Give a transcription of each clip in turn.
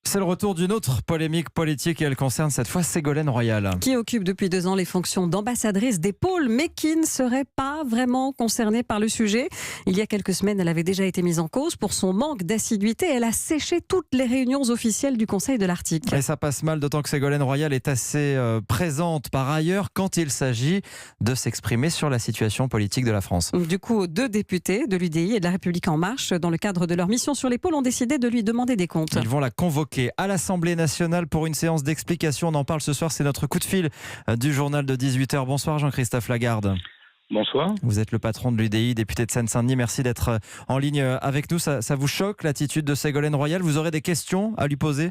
C'est le retour d'une autre polémique politique et elle concerne cette fois Ségolène Royal. Qui occupe depuis 2 ans les fonctions d'ambassadrice des pôles, mais qui ne serait pas vraiment concernée par le sujet. Il y a quelques semaines, elle avait déjà été mise en cause pour son manque d'assiduité. Elle a séché toutes les réunions officielles du Conseil de l'Arctique. Et ça passe mal, d'autant que Ségolène Royal est assez présente par ailleurs quand il s'agit de s'exprimer sur la situation politique de la France. Du coup, 2 députés de l'UDI et de La République En Marche, dans le cadre de leur mission sur les pôles, ont décidé de lui demander des comptes. Ils vont la convoquer à l'Assemblée nationale pour une séance d'explication. On en parle ce soir, c'est notre coup de fil du journal de 18h. Bonsoir Jean-Christophe Lagarde. Bonsoir. Vous êtes le patron de l'UDI, député de Seine-Saint-Denis. Merci d'être en ligne avec nous. Ça vous choque l'attitude de Ségolène Royal? Vous aurez des questions à lui poser?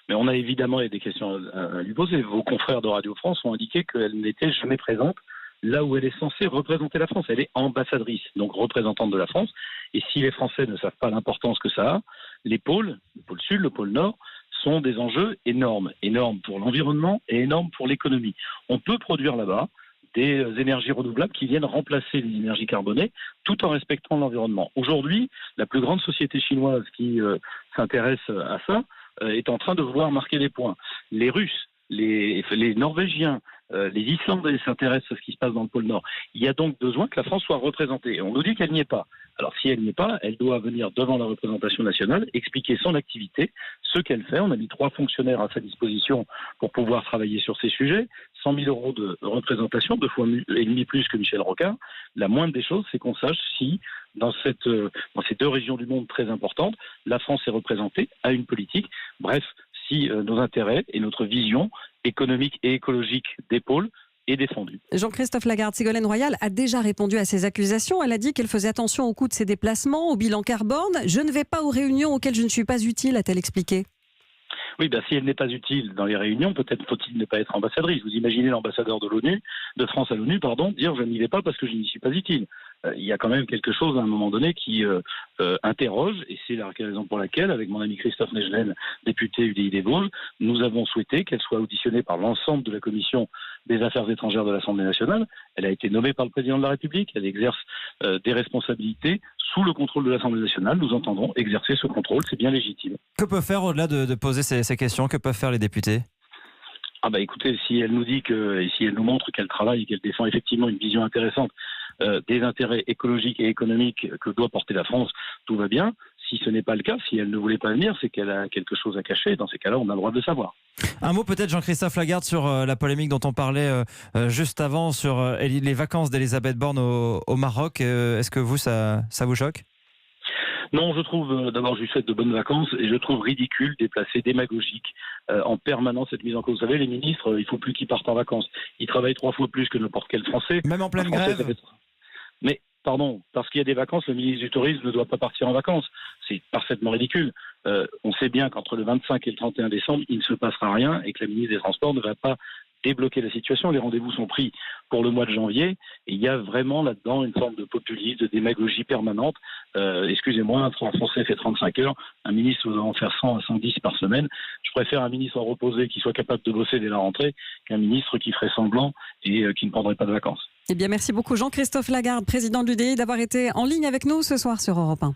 Mais on a évidemment des questions à lui poser. Vos confrères de Radio France ont indiqué qu'elle n'était jamais présente là où elle est censée représenter la France. Elle est ambassadrice, donc représentante de la France. Et si les Français ne savent pas l'importance que ça a, les pôles, le pôle sud, le pôle nord, sont des enjeux énormes. Énormes pour l'environnement et énormes pour l'économie. On peut produire là-bas des énergies renouvelables qui viennent remplacer les énergies carbonées tout en respectant l'environnement. Aujourd'hui, la plus grande société chinoise qui s'intéresse à ça est en train de vouloir marquer des points. Les Russes, les Norvégiens, les Islandais s'intéressent à ce qui se passe dans le pôle Nord. Il y a donc besoin que la France soit représentée. On nous dit qu'elle n'y est pas. Alors si elle n'y est pas, elle doit venir devant la représentation nationale, expliquer son activité, ce qu'elle fait. On a mis 3 fonctionnaires à sa disposition pour pouvoir travailler sur ces sujets. 100 000 euros de représentation, 2 fois et demi plus que Michel Rocard. La moindre des choses, c'est qu'on sache si, dans ces 2 régions du monde très importantes, la France est représentée à une politique. Bref, si nos intérêts et notre vision économique et écologique des pôles est défendue. Jean-Christophe Lagarde, Ségolène Royal a déjà répondu à ces accusations. Elle a dit qu'elle faisait attention au coût de ses déplacements, au bilan carbone. Je ne vais pas aux réunions auxquelles je ne suis pas utile, a-t-elle expliqué. Oui, si elle n'est pas utile dans les réunions, peut-être faut-il ne pas être ambassadrice. Vous imaginez l'ambassadeur de France à l'ONU, dire je n'y vais pas parce que je n'y suis pas utile. Il y a quand même quelque chose à un moment donné qui interroge, et c'est la raison pour laquelle, avec mon ami Christophe Negelen, député UDI des Vosges, nous avons souhaité qu'elle soit auditionnée par l'ensemble de la commission des affaires étrangères de l'Assemblée nationale. Elle a été nommée par le président de la République, elle exerce des responsabilités sous le contrôle de l'Assemblée nationale. Nous entendons exercer ce contrôle, c'est bien légitime. Que peut faire, au-delà de poser ces questions, que peuvent faire les députés? Écoutez, si elle nous dit et si elle nous montre qu'elle travaille et qu'elle défend effectivement une vision intéressante des intérêts écologiques et économiques que doit porter la France, tout va bien. Si ce n'est pas le cas, si elle ne voulait pas venir, c'est qu'elle a quelque chose à cacher. Dans ces cas-là, on a le droit de le savoir. Un mot peut-être, Jean-Christophe Lagarde, sur la polémique dont on parlait juste avant, sur les vacances d'Elisabeth Borne au Maroc. Est-ce que ça vous choque? Non, je trouve, d'abord, je lui souhaite de bonnes vacances et je trouve ridicule, déplacé, démagogique en permanence cette mise en cause. Vous savez, les ministres, il ne faut plus qu'ils partent en vacances. Ils travaillent 3 fois plus que n'importe quel Français. Même en pleine grève. Mais, pardon, parce qu'il y a des vacances, le ministre du Tourisme ne doit pas partir en vacances. C'est parfaitement ridicule. On sait bien qu'entre le 25 et le 31 décembre, il ne se passera rien et que la ministre des Transports ne va pas débloquer la situation. Les rendez-vous sont pris pour le mois de janvier et il y a vraiment là-dedans une forme de populisme, de démagogie permanente. Excusez-moi, un Français fait 35 heures, un ministre doit en faire 100 à 110 par semaine. Je préfère un ministre reposé qui soit capable de bosser dès la rentrée qu'un ministre qui ferait semblant et qui ne prendrait pas de vacances. Eh bien, merci beaucoup Jean-Christophe Lagarde, président de l'UDI, d'avoir été en ligne avec nous ce soir sur Europe 1.